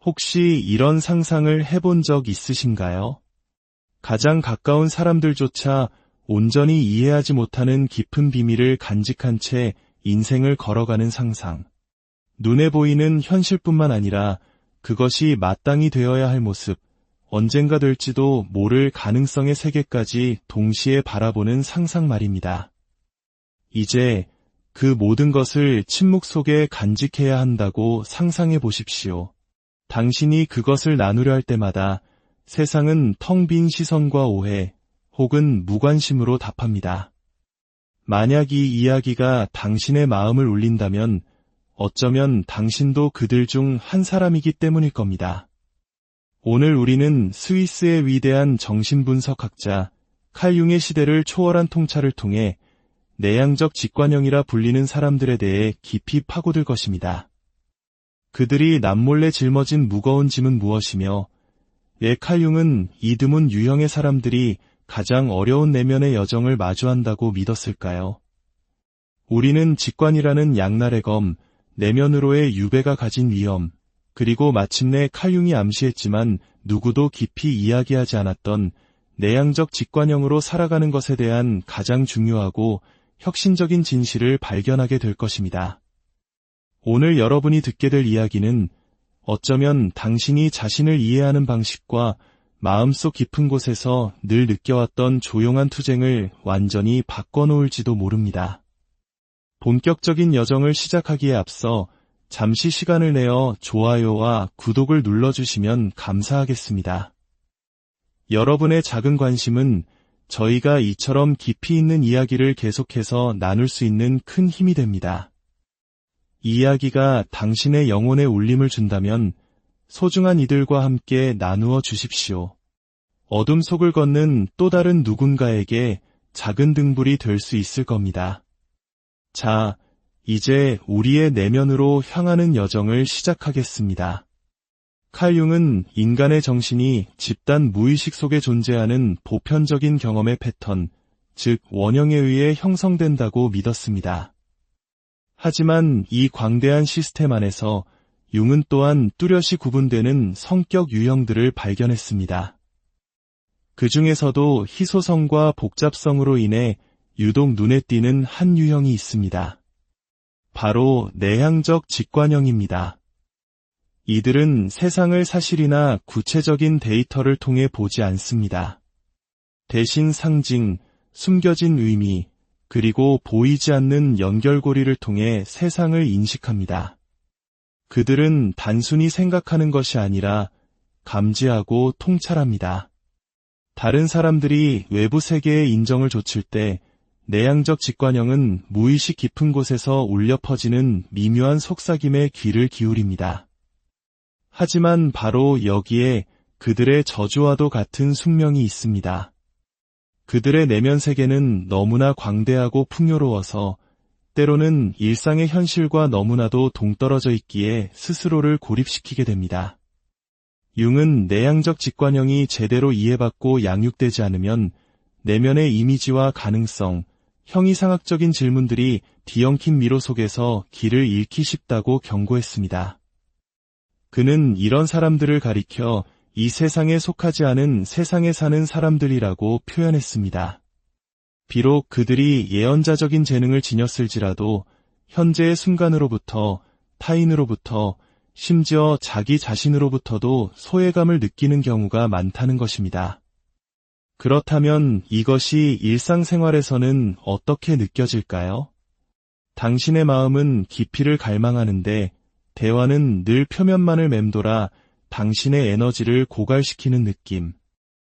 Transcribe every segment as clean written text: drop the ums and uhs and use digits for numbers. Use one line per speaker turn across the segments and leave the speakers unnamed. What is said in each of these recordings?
혹시 이런 상상을 해본 적 있으신가요? 가장 가까운 사람들조차 온전히 이해하지 못하는 깊은 비밀을 간직한 채 인생을 걸어가는 상상. 눈에 보이는 현실뿐만 아니라 그것이 마땅히 되어야 할 모습, 언젠가 될지도 모를 가능성의 세계까지 동시에 바라보는 상상 말입니다. 이제 그 모든 것을 침묵 속에 간직해야 한다고 상상해 보십시오. 당신이 그것을 나누려 할 때마다 세상은 텅 빈 시선과 오해 혹은 무관심으로 답합니다. 만약 이 이야기가 당신의 마음을 울린다면 어쩌면 당신도 그들 중 한 사람이기 때문일 겁니다. 오늘 우리는 스위스의 위대한 정신분석학자 칼 융의 시대를 초월한 통찰을 통해 내향적 직관형이라 불리는 사람들에 대해 깊이 파고들 것입니다. 그들이 남몰래 짊어진 무거운 짐은 무엇이며 왜 칼 융은 이 드문 유형의 사람들이 가장 어려운 내면의 여정을 마주한다고 믿었을까요? 우리는 직관이라는 양날의 검, 내면으로의 유배가 가진 위험, 그리고 마침내 칼 융이 암시했지만 누구도 깊이 이야기하지 않았던 내향적 직관형으로 살아가는 것에 대한 가장 중요하고 혁신적인 진실을 발견하게 될 것입니다. 오늘 여러분이 듣게 될 이야기는 어쩌면 당신이 자신을 이해하는 방식과 마음속 깊은 곳에서 늘 느껴왔던 조용한 투쟁을 완전히 바꿔놓을지도 모릅니다. 본격적인 여정을 시작하기에 앞서 잠시 시간을 내어 좋아요와 구독을 눌러주시면 감사하겠습니다. 여러분의 작은 관심은 저희가 이처럼 깊이 있는 이야기를 계속해서 나눌 수 있는 큰 힘이 됩니다. 이 이야기가 당신의 영혼에 울림을 준다면 소중한 이들과 함께 나누어 주십시오. 어둠 속을 걷는 또 다른 누군가에게 작은 등불이 될 수 있을 겁니다. 자, 이제 우리의 내면으로 향하는 여정을 시작하겠습니다. 칼 융은 인간의 정신이 집단 무의식 속에 존재하는 보편적인 경험의 패턴, 즉 원형에 의해 형성된다고 믿었습니다. 하지만 이 광대한 시스템 안에서 융은 또한 뚜렷이 구분되는 성격 유형들을 발견했습니다. 그 중에서도 희소성과 복잡성으로 인해 유독 눈에 띄는 한 유형이 있습니다. 바로 내향적 직관형입니다. 이들은 세상을 사실이나 구체적인 데이터를 통해 보지 않습니다. 대신 상징, 숨겨진 의미, 그리고 보이지 않는 연결고리를 통해 세상을 인식합니다. 그들은 단순히 생각하는 것이 아니라 감지하고 통찰합니다. 다른 사람들이 외부 세계의 인정을 좇을 때 내향적 직관형은 무의식 깊은 곳에서 울려 퍼지는 미묘한 속삭임에 귀를 기울입니다. 하지만 바로 여기에 그들의 저주와도 같은 숙명이 있습니다. 그들의 내면 세계는 너무나 광대하고 풍요로워서 때로는 일상의 현실과 너무나도 동떨어져 있기에 스스로를 고립시키게 됩니다. 융은 내향적 직관형이 제대로 이해받고 양육되지 않으면 내면의 이미지와 가능성, 형이상학적인 질문들이 뒤엉킨 미로 속에서 길을 잃기 쉽다고 경고했습니다. 그는 이런 사람들을 가리켜 이 세상에 속하지 않은 세상에 사는 사람들이라고 표현했습니다. 비록 그들이 예언자적인 재능을 지녔을지라도 현재의 순간으로부터, 타인으로부터, 심지어 자기 자신으로부터도 소외감을 느끼는 경우가 많다는 것입니다. 그렇다면 이것이 일상생활에서는 어떻게 느껴질까요? 당신의 마음은 깊이를 갈망하는데 대화는 늘 표면만을 맴돌아 당신의 에너지를 고갈시키는 느낌.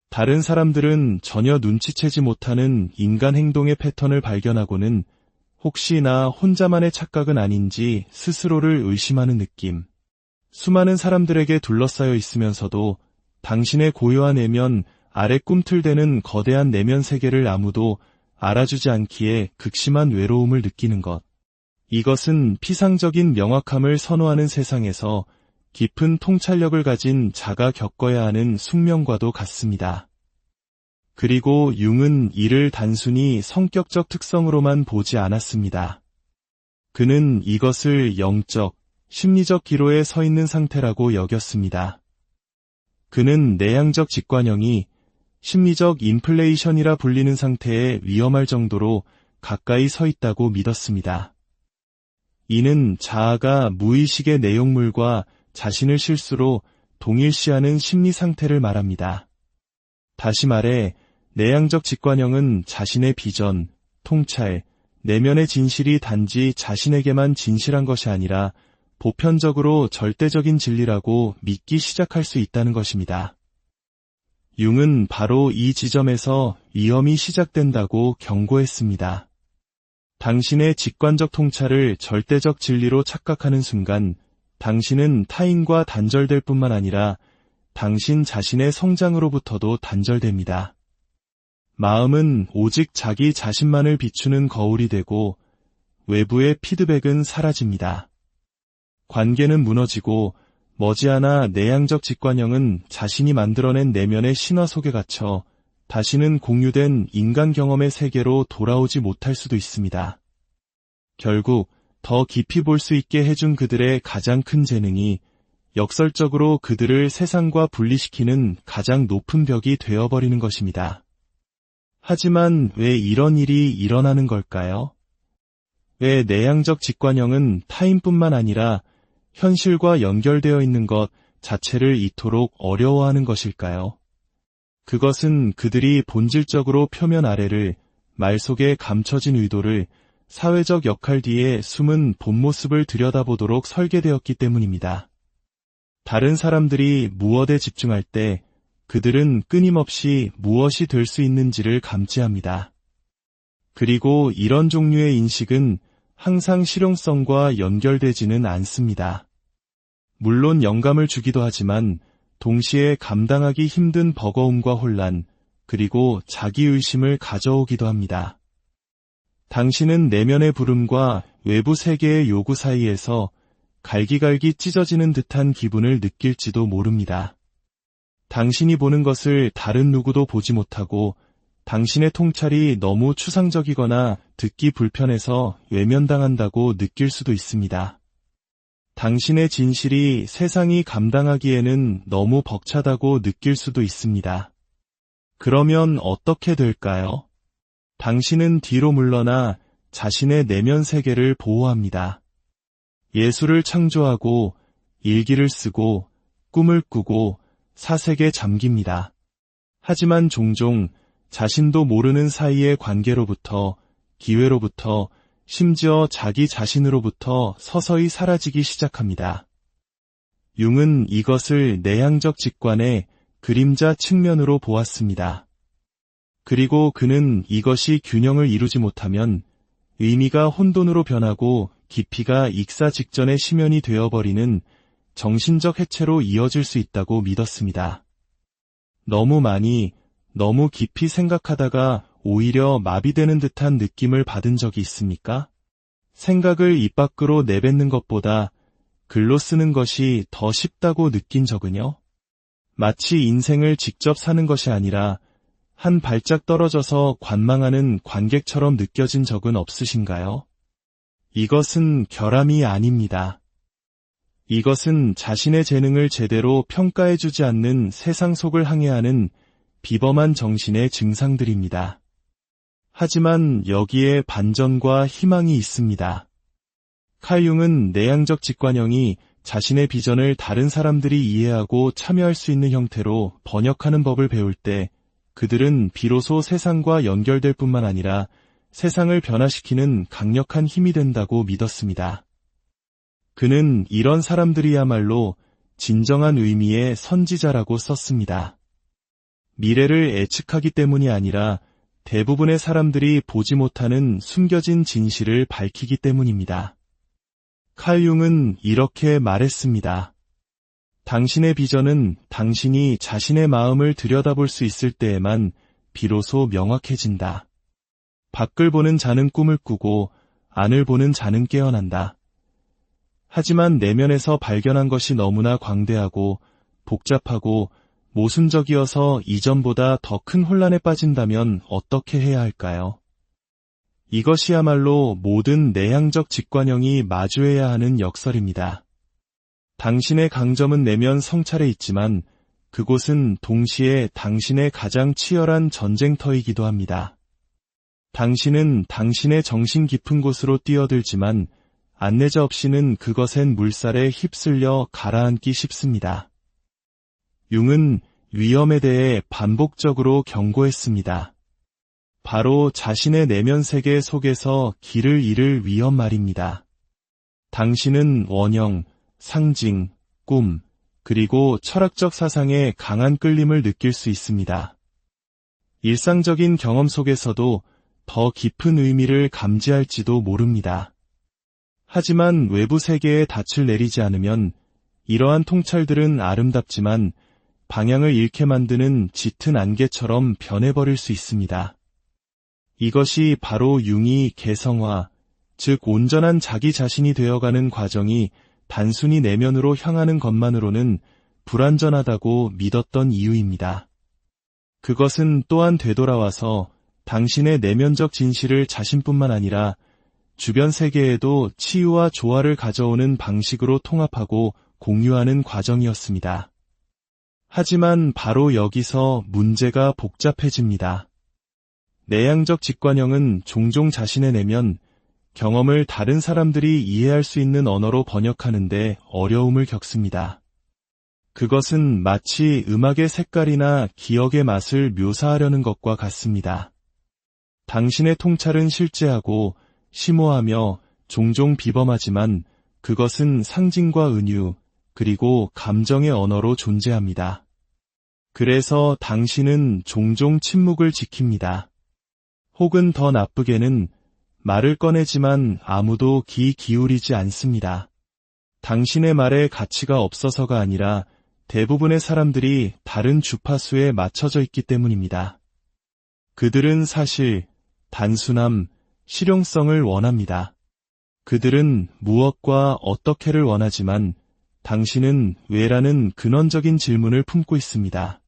다른 사람들은 전혀 눈치채지 못하는 인간 행동의 패턴을 발견하고는 혹시 나 혼자만의 착각은 아닌지 스스로를 의심하는 느낌. 수많은 사람들에게 둘러싸여 있으면서도 당신의 고요한 내면 아래 꿈틀대는 거대한 내면 세계를 아무도 알아주지 않기에 극심한 외로움을 느끼는 것. 이것은 피상적인 명확함을 선호하는 세상에서 깊은 통찰력을 가진 자가 겪어야 하는 숙명과도 같습니다. 그리고 융은 이를 단순히 성격적 특성으로만 보지 않았습니다. 그는 이것을 영적, 심리적 기로에 서 있는 상태라고 여겼습니다. 그는 내향적 직관형이 심리적 인플레이션이라 불리는 상태에 위험할 정도로 가까이 서 있다고 믿었습니다. 이는 자아가 무의식의 내용물과 자신을 실수로 동일시하는 심리 상태를 말합니다. 다시 말해 내향적 직관형은 자신의 비전, 통찰, 내면의 진실이 단지 자신에게만 진실한 것이 아니라 보편적으로 절대적인 진리라고 믿기 시작할 수 있다는 것입니다. 융은 바로 이 지점에서 위험이 시작된다고 경고했습니다. 당신의 직관적 통찰을 절대적 진리로 착각하는 순간 당신은 타인과 단절될 뿐만 아니라 당신 자신의 성장으로부터도 단절됩니다. 마음은 오직 자기 자신만을 비추는 거울이 되고 외부의 피드백은 사라집니다. 관계는 무너지고 머지않아 내향적 직관형은 자신이 만들어낸 내면의 신화 속에 갇혀 다시는 공유된 인간 경험의 세계로 돌아오지 못할 수도 있습니다. 결국 더 깊이 볼 수 있게 해준 그들의 가장 큰 재능이 역설적으로 그들을 세상과 분리시키는 가장 높은 벽이 되어버리는 것입니다. 하지만 왜 이런 일이 일어나는 걸까요? 왜 내향적 직관형은 타인뿐만 아니라 현실과 연결되어 있는 것 자체를 이토록 어려워하는 것일까요? 그것은 그들이 본질적으로 표면 아래를, 말 속에 감춰진 의도를, 사회적 역할 뒤에 숨은 본 모습을 들여다보도록 설계되었기 때문입니다. 다른 사람들이 무엇에 집중할 때 그들은 끊임없이 무엇이 될 수 있는지를 감지합니다. 그리고 이런 종류의 인식은 항상 실용성과 연결되지는 않습니다. 물론 영감을 주기도 하지만 동시에 감당하기 힘든 버거움과 혼란, 그리고 자기의심을 가져오기도 합니다. 당신은 내면의 부름과 외부 세계의 요구 사이에서 갈기갈기 찢어지는 듯한 기분을 느낄지도 모릅니다. 당신이 보는 것을 다른 누구도 보지 못하고 당신의 통찰이 너무 추상적이거나 듣기 불편해서 외면당한다고 느낄 수도 있습니다. 당신의 진실이 세상이 감당하기에는 너무 벅차다고 느낄 수도 있습니다. 그러면 어떻게 될까요? 당신은 뒤로 물러나 자신의 내면 세계를 보호합니다. 예술을 창조하고 일기를 쓰고 꿈을 꾸고 사색에 잠깁니다. 하지만 종종 자신도 모르는 사이의 관계로부터, 기회로부터, 심지어 자기 자신으로부터 서서히 사라지기 시작합니다. 융은 이것을 내향적 직관의 그림자 측면으로 보았습니다. 그리고 그는 이것이 균형을 이루지 못하면 의미가 혼돈으로 변하고 깊이가 익사 직전의 심연이 되어버리는 정신적 해체로 이어질 수 있다고 믿었습니다. 너무 많이, 너무 깊이 생각하다가 오히려 마비되는 듯한 느낌을 받은 적이 있습니까? 생각을 입 밖으로 내뱉는 것보다 글로 쓰는 것이 더 쉽다고 느낀 적은요? 마치 인생을 직접 사는 것이 아니라 한 발짝 떨어져서 관망하는 관객처럼 느껴진 적은 없으신가요? 이것은 결함이 아닙니다. 이것은 자신의 재능을 제대로 평가해주지 않는 세상 속을 항해하는 비범한 정신의 증상들입니다. 하지만 여기에 반전과 희망이 있습니다. 칼 융은 내향적 직관형이 자신의 비전을 다른 사람들이 이해하고 참여할 수 있는 형태로 번역하는 법을 배울 때 그들은 비로소 세상과 연결될 뿐만 아니라 세상을 변화시키는 강력한 힘이 된다고 믿었습니다. 그는 이런 사람들이야말로 진정한 의미의 선지자라고 썼습니다. 미래를 예측하기 때문이 아니라 대부분의 사람들이 보지 못하는 숨겨진 진실을 밝히기 때문입니다. 칼 융은 이렇게 말했습니다. 당신의 비전은 당신이 자신의 마음을 들여다볼 수 있을 때에만 비로소 명확해진다. 밖을 보는 자는 꿈을 꾸고 안을 보는 자는 깨어난다. 하지만 내면에서 발견한 것이 너무나 광대하고 복잡하고 모순적이어서 이전보다 더 큰 혼란에 빠진다면 어떻게 해야 할까요? 이것이야말로 모든 내향적 직관형이 마주해야 하는 역설입니다. 당신의 강점은 내면 성찰에 있지만 그곳은 동시에 당신의 가장 치열한 전쟁터이기도 합니다. 당신은 당신의 정신 깊은 곳으로 뛰어들지만 안내자 없이는 그것엔 물살에 휩쓸려 가라앉기 쉽습니다. 융은 위험에 대해 반복적으로 경고했습니다. 바로 자신의 내면 세계 속에서 길을 잃을 위험 말입니다. 당신은 원형, 상징, 꿈, 그리고 철학적 사상에 강한 끌림을 느낄 수 있습니다. 일상적인 경험 속에서도 더 깊은 의미를 감지할지도 모릅니다. 하지만 외부 세계에 닻을 내리지 않으면 이러한 통찰들은 아름답지만 방향을 잃게 만드는 짙은 안개처럼 변해버릴 수 있습니다. 이것이 바로 융이 개성화, 즉 온전한 자기 자신이 되어가는 과정이 단순히 내면으로 향하는 것만으로는 불완전하다고 믿었던 이유입니다. 그것은 또한 되돌아와서 당신의 내면적 진실을 자신뿐만 아니라 주변 세계에도 치유와 조화를 가져오는 방식으로 통합하고 공유하는 과정이었습니다. 하지만 바로 여기서 문제가 복잡해집니다. 내향적 직관형은 종종 자신의 내면, 경험을 다른 사람들이 이해할 수 있는 언어로 번역하는데 어려움을 겪습니다. 그것은 마치 음악의 색깔이나 기억의 맛을 묘사하려는 것과 같습니다. 당신의 통찰은 실제하고 심오하며 종종 비범하지만 그것은 상징과 은유, 그리고 감정의 언어로 존재합니다. 그래서 당신은 종종 침묵을 지킵니다. 혹은 더 나쁘게는 말을 꺼내지만 아무도 귀 기울이지 않습니다. 당신의 말에 가치가 없어서가 아니라 대부분의 사람들이 다른 주파수에 맞춰져 있기 때문입니다. 그들은 사실, 단순함, 실용성을 원합니다. 그들은 무엇과 어떻게를 원하지만 당신은 왜라는 근원적인 질문을 품고 있습니다.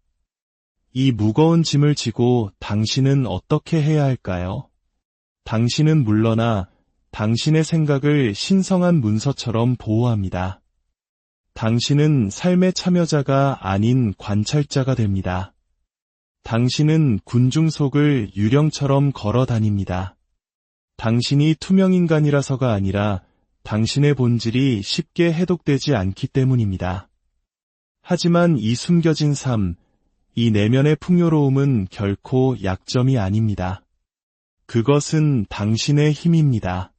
이 무거운 짐을 지고 당신은 어떻게 해야 할까요? 당신은 물러나 당신의 생각을 신성한 문서처럼 보호합니다. 당신은 삶의 참여자가 아닌 관찰자가 됩니다. 당신은 군중 속을 유령처럼 걸어 다닙니다. 당신이 투명인간이라서가 아니라 당신의 본질이 쉽게 해독되지 않기 때문입니다. 하지만 이 숨겨진 삶, 이 내면의 풍요로움은 결코 약점이 아닙니다. 그것은 당신의 힘입니다.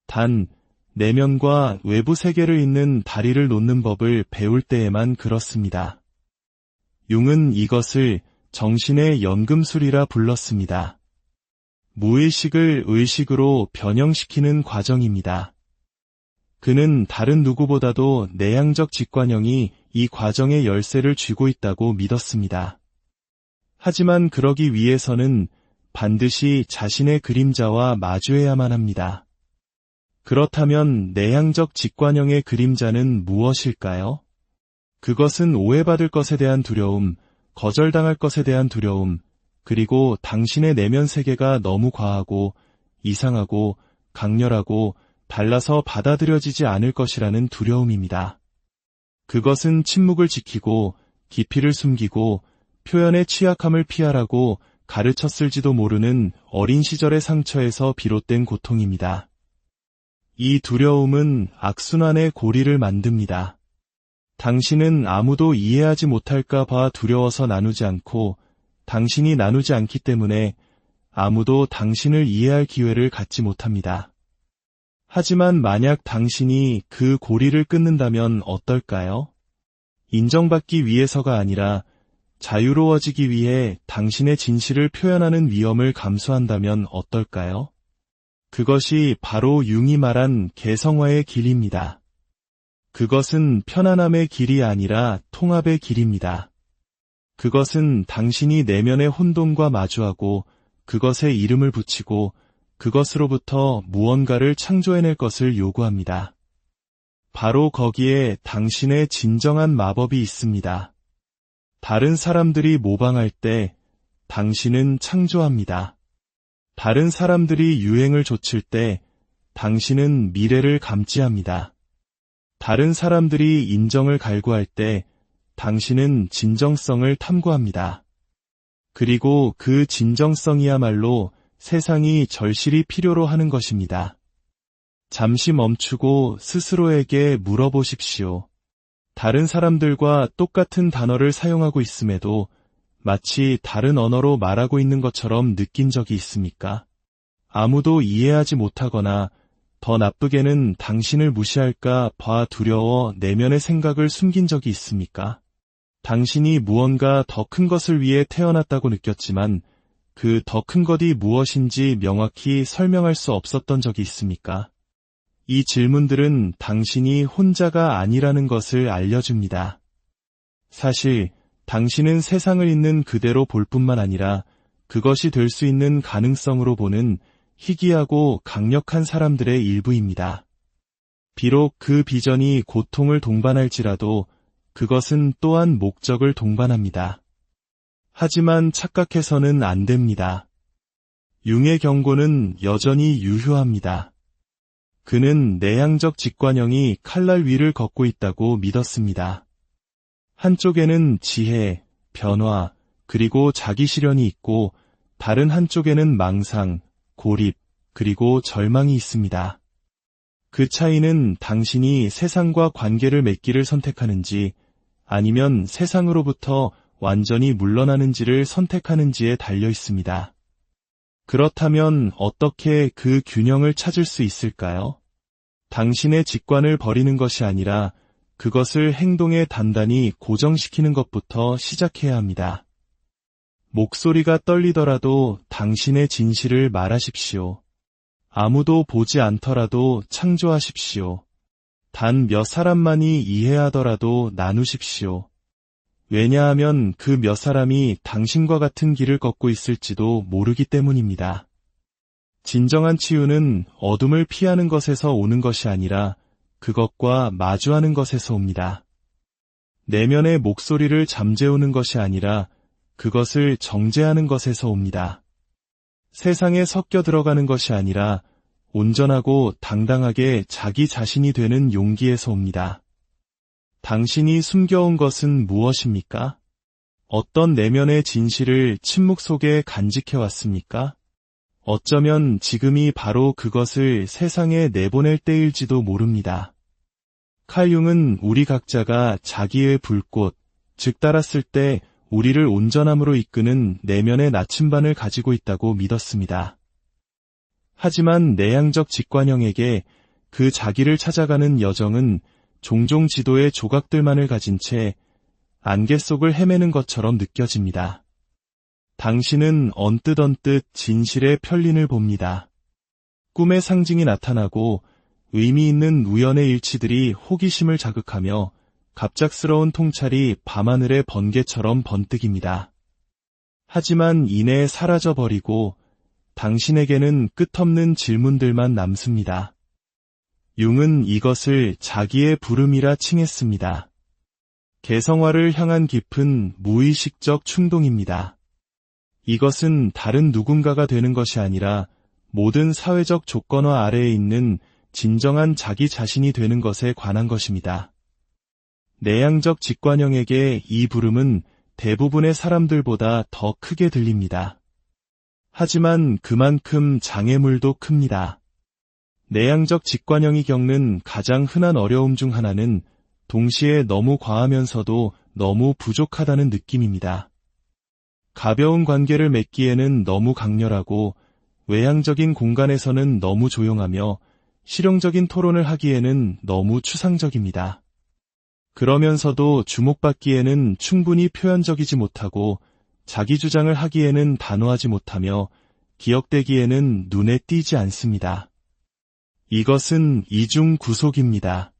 단, 내면과 외부 세계를 잇는 다리를 놓는 법을 배울 때에만 그렇습니다. 융은 이것을 정신의 연금술이라 불렀습니다. 무의식을 의식으로 변형시키는 과정입니다. 그는 다른 누구보다도 내향적 직관형이 이 과정의 열쇠를 쥐고 있다고 믿었습니다. 하지만 그러기 위해서는 반드시 자신의 그림자와 마주해야만 합니다. 그렇다면 내향적 직관형의 그림자는 무엇일까요? 그것은 오해받을 것에 대한 두려움, 거절당할 것에 대한 두려움, 그리고 당신의 내면 세계가 너무 과하고 이상하고 강렬하고 달라서 받아들여지지 않을 것이라는 두려움입니다. 그것은 침묵을 지키고 깊이를 숨기고 표현의 취약함을 피하라고 가르쳤을지도 모르는 어린 시절의 상처에서 비롯된 고통입니다. 이 두려움은 악순환의 고리를 만듭니다. 당신은 아무도 이해하지 못할까 봐 두려워서 나누지 않고 당신이 나누지 않기 때문에 아무도 당신을 이해할 기회를 갖지 못합니다. 하지만 만약 당신이 그 고리를 끊는다면 어떨까요? 인정받기 위해서가 아니라 자유로워지기 위해 당신의 진실을 표현하는 위험을 감수한다면 어떨까요? 그것이 바로 융이 말한 개성화의 길입니다. 그것은 편안함의 길이 아니라 통합의 길입니다. 그것은 당신이 내면의 혼돈과 마주하고 그것에 이름을 붙이고 그것으로부터 무언가를 창조해낼 것을 요구합니다. 바로 거기에 당신의 진정한 마법이 있습니다. 다른 사람들이 모방할 때 당신은 창조합니다. 다른 사람들이 유행을 좇을 때 당신은 미래를 감지합니다. 다른 사람들이 인정을 갈구할 때 당신은 진정성을 탐구합니다. 그리고 그 진정성이야말로 세상이 절실히 필요로 하는 것입니다. 잠시 멈추고 스스로에게 물어보십시오. 다른 사람들과 똑같은 단어를 사용하고 있음에도 마치 다른 언어로 말하고 있는 것처럼 느낀 적이 있습니까? 아무도 이해하지 못하거나 더 나쁘게는 당신을 무시할까 봐 두려워 내면의 생각을 숨긴 적이 있습니까? 당신이 무언가 더 큰 것을 위해 태어났다고 느꼈지만 그 더 큰 것이 무엇인지 명확히 설명할 수 없었던 적이 있습니까? 이 질문들은 당신이 혼자가 아니라는 것을 알려줍니다. 사실 당신은 세상을 있는 그대로 볼 뿐만 아니라 그것이 될 수 있는 가능성으로 보는 희귀하고 강력한 사람들의 일부입니다. 비록 그 비전이 고통을 동반할지라도 그것은 또한 목적을 동반합니다. 하지만 착각해서는 안 됩니다. 융의 경고는 여전히 유효합니다. 그는 내향적 직관형이 칼날 위를 걷고 있다고 믿었습니다. 한쪽에는 지혜, 변화, 그리고 자기 실현이 있고 다른 한쪽에는 망상, 고립, 그리고 절망이 있습니다. 그 차이는 당신이 세상과 관계를 맺기를 선택하는지 아니면 세상으로부터 완전히 물러나는지를 선택하는지에 달려 있습니다. 그렇다면 어떻게 그 균형을 찾을 수 있을까요? 당신의 직관을 버리는 것이 아니라 그것을 행동에 단단히 고정시키는 것부터 시작해야 합니다. 목소리가 떨리더라도 당신의 진실을 말하십시오. 아무도 보지 않더라도 창조하십시오. 단 몇 사람만이 이해하더라도 나누십시오. 왜냐하면 그 몇 사람이 당신과 같은 길을 걷고 있을지도 모르기 때문입니다. 진정한 치유는 어둠을 피하는 것에서 오는 것이 아니라 그것과 마주하는 것에서 옵니다. 내면의 목소리를 잠재우는 것이 아니라 그것을 정제하는 것에서 옵니다. 세상에 섞여 들어가는 것이 아니라 온전하고 당당하게 자기 자신이 되는 용기에서 옵니다. 당신이 숨겨온 것은 무엇입니까? 어떤 내면의 진실을 침묵 속에 간직해왔습니까? 어쩌면 지금이 바로 그것을 세상에 내보낼 때일지도 모릅니다. 칼 융은 우리 각자가 자기의 불꽃, 즉 따랐을 때 우리를 온전함으로 이끄는 내면의 나침반을 가지고 있다고 믿었습니다. 하지만 내향적 직관형에게 그 자기를 찾아가는 여정은 종종 지도의 조각들만을 가진 채 안개 속을 헤매는 것처럼 느껴집니다. 당신은 언뜻 진실의 편린을 봅니다. 꿈의 상징이 나타나고 의미 있는 우연의 일치들이 호기심을 자극하며 갑작스러운 통찰이 밤하늘의 번개처럼 번뜩입니다. 하지만 이내에 사라져버리고 당신에게는 끝없는 질문들만 남습니다. 융은 이것을 자기의 부름이라 칭했습니다. 개성화를 향한 깊은 무의식적 충동입니다. 이것은 다른 누군가가 되는 것이 아니라 모든 사회적 조건화 아래에 있는 진정한 자기 자신이 되는 것에 관한 것입니다. 내향적 직관형에게 이 부름은 대부분의 사람들보다 더 크게 들립니다. 하지만 그만큼 장애물도 큽니다. 내향적 직관형이 겪는 가장 흔한 어려움 중 하나는 동시에 너무 과하면서도 너무 부족하다는 느낌입니다. 가벼운 관계를 맺기에는 너무 강렬하고 외향적인 공간에서는 너무 조용하며 실용적인 토론을 하기에는 너무 추상적입니다. 그러면서도 주목받기에는 충분히 표현적이지 못하고 자기 주장을 하기에는 단호하지 못하며 기억되기에는 눈에 띄지 않습니다. 이것은 이중 구속입니다.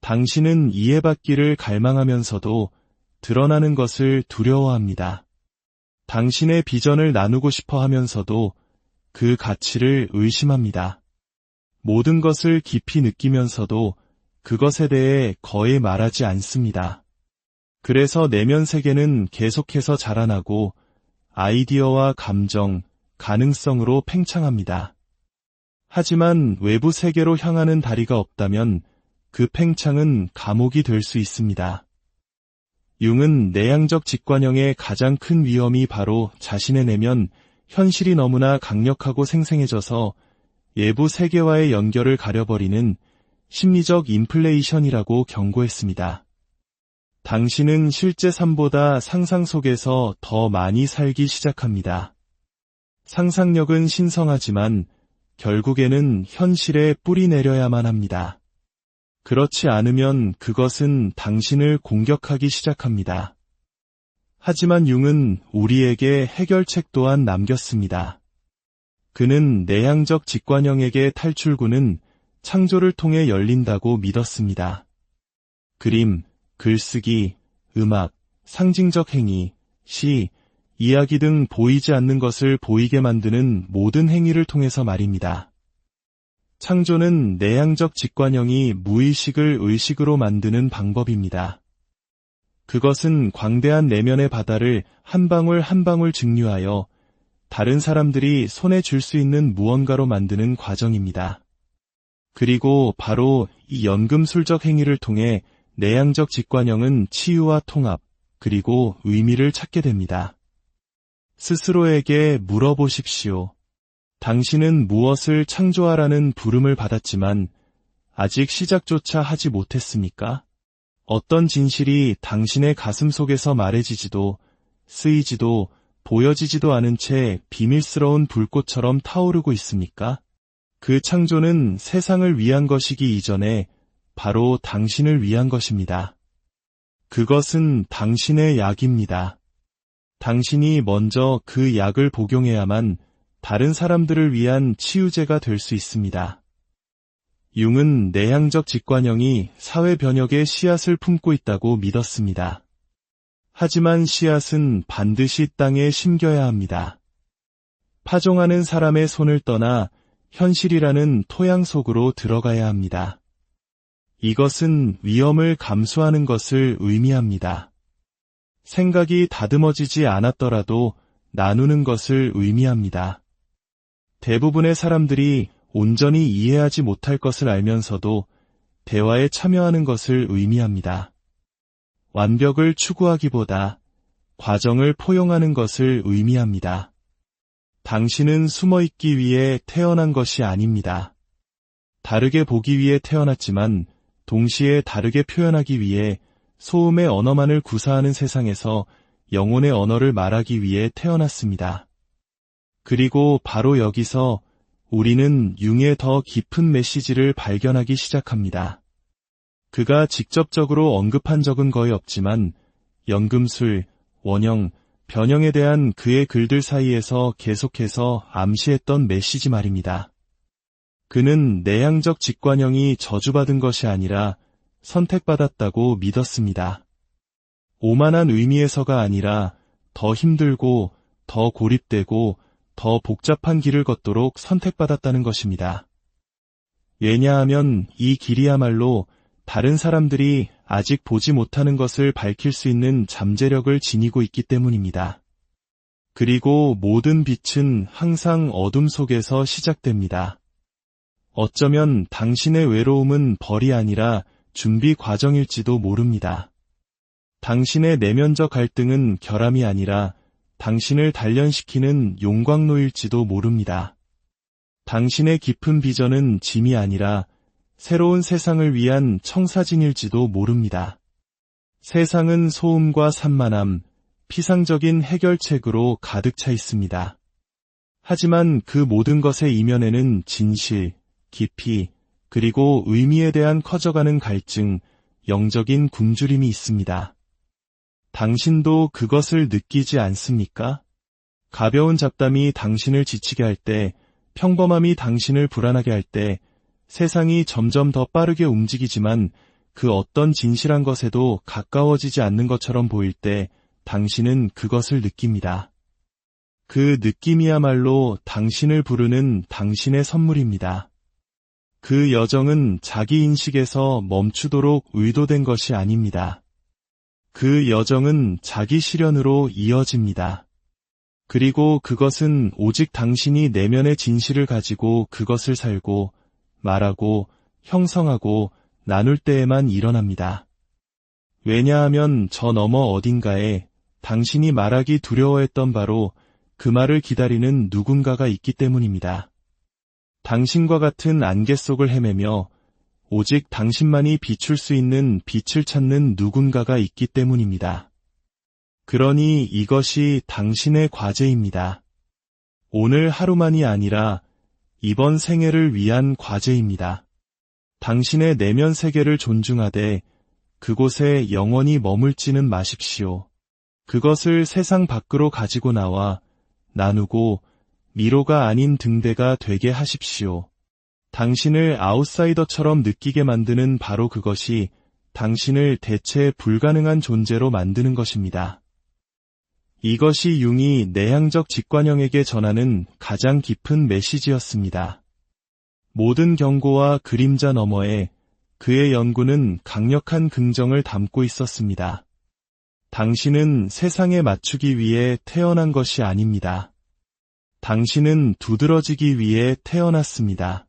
당신은 이해받기를 갈망하면서도 드러나는 것을 두려워합니다. 당신의 비전을 나누고 싶어 하면서도 그 가치를 의심합니다. 모든 것을 깊이 느끼면서도 그것에 대해 거의 말하지 않습니다. 그래서 내면 세계는 계속해서 자라나고 아이디어와 감정, 가능성으로 팽창합니다. 하지만 외부 세계로 향하는 다리가 없다면 그 팽창은 감옥이 될 수 있습니다. 융은 내향적 직관형의 가장 큰 위험이 바로 자신의 내면, 현실이 너무나 강력하고 생생해져서 외부 세계와의 연결을 가려버리는 심리적 인플레이션이라고 경고했습니다. 당신은 실제 삶보다 상상 속에서 더 많이 살기 시작합니다. 상상력은 신성하지만 결국에는 현실에 뿌리 내려야만 합니다. 그렇지 않으면 그것은 당신을 공격하기 시작합니다. 하지만 융은 우리에게 해결책 또한 남겼습니다. 그는 내향적 직관형에게 탈출구는 창조를 통해 열린다고 믿었습니다. 그림, 글쓰기, 음악, 상징적 행위, 시, 이야기 등 보이지 않는 것을 보이게 만드는 모든 행위를 통해서 말입니다. 창조는 내향적 직관형이 무의식을 의식으로 만드는 방법입니다. 그것은 광대한 내면의 바다를 한 방울 한 방울 증류하여 다른 사람들이 손에 쥘 수 있는 무언가로 만드는 과정입니다. 그리고 바로 이 연금술적 행위를 통해 내향적 직관형은 치유와 통합, 그리고 의미를 찾게 됩니다. 스스로에게 물어보십시오. 당신은 무엇을 창조하라는 부름을 받았지만 아직 시작조차 하지 못했습니까? 어떤 진실이 당신의 가슴 속에서 말해지지도, 쓰이지도, 보여지지도 않은 채 비밀스러운 불꽃처럼 타오르고 있습니까? 그 창조는 세상을 위한 것이기 이전에 바로 당신을 위한 것입니다. 그것은 당신의 약입니다. 당신이 먼저 그 약을 복용해야만 다른 사람들을 위한 치유제가 될 수 있습니다. 융은 내향적 직관형이 사회 변혁의 씨앗을 품고 있다고 믿었습니다. 하지만 씨앗은 반드시 땅에 심겨야 합니다. 파종하는 사람의 손을 떠나 현실이라는 토양 속으로 들어가야 합니다. 이것은 위험을 감수하는 것을 의미합니다. 생각이 다듬어지지 않았더라도 나누는 것을 의미합니다. 대부분의 사람들이 온전히 이해하지 못할 것을 알면서도 대화에 참여하는 것을 의미합니다. 완벽을 추구하기보다 과정을 포용하는 것을 의미합니다. 당신은 숨어있기 위해 태어난 것이 아닙니다. 다르게 보기 위해 태어났지만 동시에 다르게 표현하기 위해 소음의 언어만을 구사하는 세상에서 영혼의 언어를 말하기 위해 태어났습니다. 그리고 바로 여기서 우리는 융의 더 깊은 메시지를 발견하기 시작합니다. 그가 직접적으로 언급한 적은 거의 없지만 연금술, 원형, 변형에 대한 그의 글들 사이에서 계속해서 암시했던 메시지 말입니다. 그는 내향적 직관형이 저주받은 것이 아니라 선택받았다고 믿었습니다. 오만한 의미에서가 아니라 더 힘들고 더 고립되고 더 복잡한 길을 걷도록 선택받았다는 것입니다. 왜냐하면 이 길이야말로 다른 사람들이 아직 보지 못하는 것을 밝힐 수 있는 잠재력을 지니고 있기 때문입니다. 그리고 모든 빛은 항상 어둠 속에서 시작됩니다. 어쩌면 당신의 외로움은 벌이 아니라 준비 과정일지도 모릅니다. 당신의 내면적 갈등은 결함이 아니라 당신을 단련시키는 용광로일지도 모릅니다. 당신의 깊은 비전은 짐이 아니라 새로운 세상을 위한 청사진일지도 모릅니다. 세상은 소음과 산만함, 피상적인 해결책으로 가득 차 있습니다. 하지만 그 모든 것의 이면에는 진실, 깊이, 그리고 의미에 대한 커져가는 갈증, 영적인 굶주림이 있습니다. 당신도 그것을 느끼지 않습니까? 가벼운 잡담이 당신을 지치게 할 때, 평범함이 당신을 불안하게 할 때, 세상이 점점 더 빠르게 움직이지만 그 어떤 진실한 것에도 가까워지지 않는 것처럼 보일 때 당신은 그것을 느낍니다. 그 느낌이야말로 당신을 부르는 당신의 선물입니다. 그 여정은 자기 인식에서 멈추도록 의도된 것이 아닙니다. 그 여정은 자기 실현으로 이어집니다. 그리고 그것은 오직 당신이 내면의 진실을 가지고 그것을 살고, 말하고, 형성하고, 나눌 때에만 일어납니다. 왜냐하면 저 너머 어딘가에 당신이 말하기 두려워했던 바로 그 말을 기다리는 누군가가 있기 때문입니다. 당신과 같은 안개 속을 헤매며 오직 당신만이 비출 수 있는 빛을 찾는 누군가가 있기 때문입니다. 그러니 이것이 당신의 과제입니다. 오늘 하루만이 아니라 이번 생애를 위한 과제입니다. 당신의 내면 세계를 존중하되 그곳에 영원히 머물지는 마십시오. 그것을 세상 밖으로 가지고 나와 나누고 미로가 아닌 등대가 되게 하십시오. 당신을 아웃사이더처럼 느끼게 만드는 바로 그것이 당신을 대체 불가능한 존재로 만드는 것입니다. 이것이 융이 내향적 직관형에게 전하는 가장 깊은 메시지였습니다. 모든 경고와 그림자 너머에 그의 연구는 강력한 긍정을 담고 있었습니다. 당신은 세상에 맞추기 위해 태어난 것이 아닙니다. 당신은 두드러지기 위해 태어났습니다.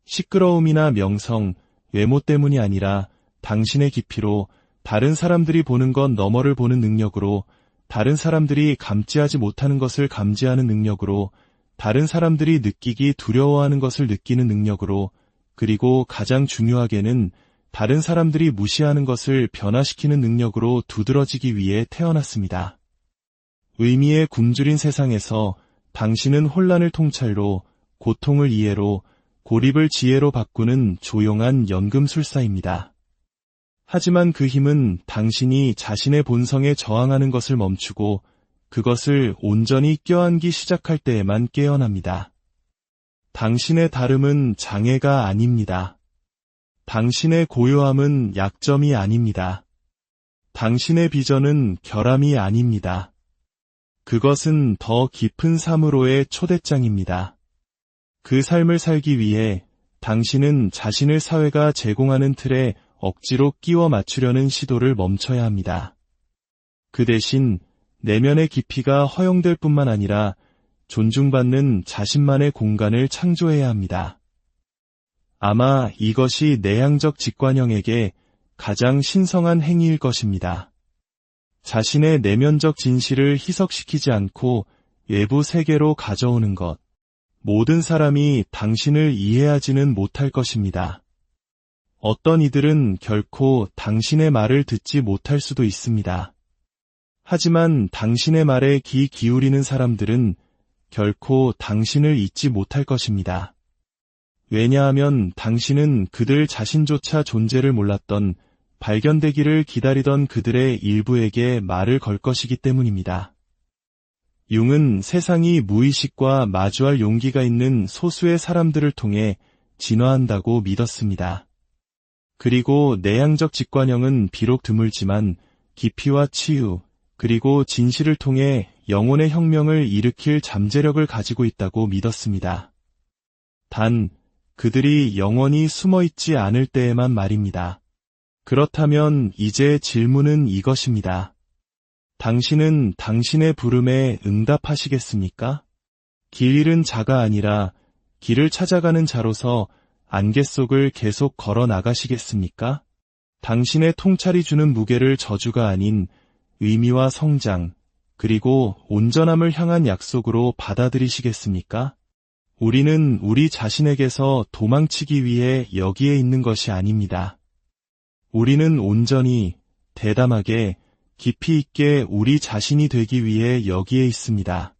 시끄러움이나 명성, 외모 때문이 아니라 당신의 깊이로 다른 사람들이 보는 것 너머를 보는 능력으로 다른 사람들이 감지하지 못하는 것을 감지하는 능력으로 다른 사람들이 느끼기 두려워하는 것을 느끼는 능력으로 그리고 가장 중요하게는 다른 사람들이 무시하는 것을 변화시키는 능력으로 두드러지기 위해 태어났습니다. 의미의 굶주린 세상에서 당신은 혼란을 통찰로, 고통을 이해로, 고립을 지혜로 바꾸는 조용한 연금술사입니다. 하지만 그 힘은 당신이 자신의 본성에 저항하는 것을 멈추고 그것을 온전히 껴안기 시작할 때에만 깨어납니다. 당신의 다름은 장애가 아닙니다. 당신의 고요함은 약점이 아닙니다. 당신의 비전은 결함이 아닙니다. 그것은 더 깊은 삶으로의 초대장입니다. 그 삶을 살기 위해 당신은 자신을 사회가 제공하는 틀에 억지로 끼워 맞추려는 시도를 멈춰야 합니다. 그 대신 내면의 깊이가 허용될 뿐만 아니라 존중받는 자신만의 공간을 창조해야 합니다. 아마 이것이 내향적 직관형에게 가장 신성한 행위일 것입니다. 자신의 내면적 진실을 희석시키지 않고 외부 세계로 가져오는 것. 모든 사람이 당신을 이해하지는 못할 것입니다. 어떤 이들은 결코 당신의 말을 듣지 못할 수도 있습니다. 하지만 당신의 말에 귀 기울이는 사람들은 결코 당신을 잊지 못할 것입니다. 왜냐하면 당신은 그들 자신조차 존재를 몰랐던 발견되기를 기다리던 그들의 일부에게 말을 걸 것이기 때문입니다. 융은 세상이 무의식과 마주할 용기가 있는 소수의 사람들을 통해 진화한다고 믿었습니다. 그리고 내향적 직관형은 비록 드물지만 깊이와 치유, 그리고 진실을 통해 영혼의 혁명을 일으킬 잠재력을 가지고 있다고 믿었습니다. 단, 그들이 영원히 숨어있지 않을 때에만 말입니다. 그렇다면 이제 질문은 이것입니다. 당신은 당신의 부름에 응답하시겠습니까? 길 잃은 자가 아니라 길을 찾아가는 자로서 안개 속을 계속 걸어 나가시겠습니까? 당신의 통찰이 주는 무게를 저주가 아닌 의미와 성장, 그리고 온전함을 향한 약속으로 받아들이시겠습니까? 우리는 우리 자신에게서 도망치기 위해 여기에 있는 것이 아닙니다. 우리는 온전히, 대담하게, 깊이 있게 우리 자신이 되기 위해 여기에 있습니다.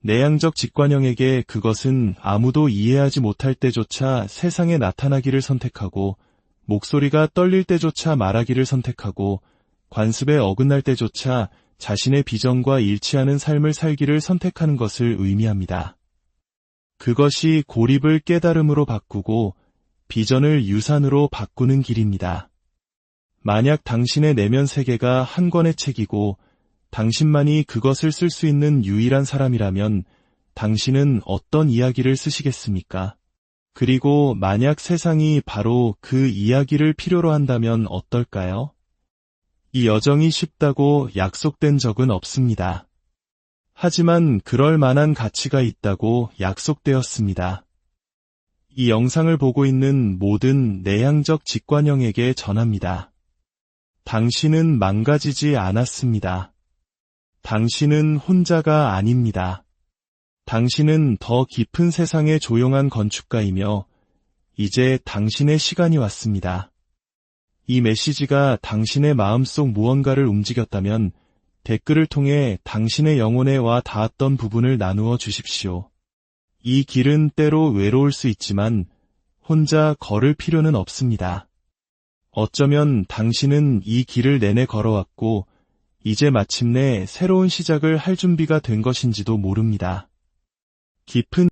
내향적 직관형에게 그것은 아무도 이해하지 못할 때조차 세상에 나타나기를 선택하고, 목소리가 떨릴 때조차 말하기를 선택하고, 관습에 어긋날 때조차 자신의 비전과 일치하는 삶을 살기를 선택하는 것을 의미합니다. 그것이 고립을 깨달음으로 바꾸고 비전을 유산으로 바꾸는 길입니다. 만약 당신의 내면 세계가 한 권의 책이고 당신만이 그것을 쓸 수 있는 유일한 사람이라면 당신은 어떤 이야기를 쓰시겠습니까? 그리고 만약 세상이 바로 그 이야기를 필요로 한다면 어떨까요? 이 여정이 쉽다고 약속된 적은 없습니다. 하지만 그럴 만한 가치가 있다고 약속되었습니다. 이 영상을 보고 있는 모든 내향적 직관형에게 전합니다. 당신은 망가지지 않았습니다. 당신은 혼자가 아닙니다. 당신은 더 깊은 세상의 조용한 건축가이며 이제 당신의 시간이 왔습니다. 이 메시지가 당신의 마음속 무언가를 움직였다면 댓글을 통해 당신의 영혼에 와 닿았던 부분을 나누어 주십시오. 이 길은 때로 외로울 수 있지만 혼자 걸을 필요는 없습니다. 어쩌면 당신은 이 길을 내내 걸어왔고 이제 마침내 새로운 시작을 할 준비가 된 것인지도 모릅니다. 깊은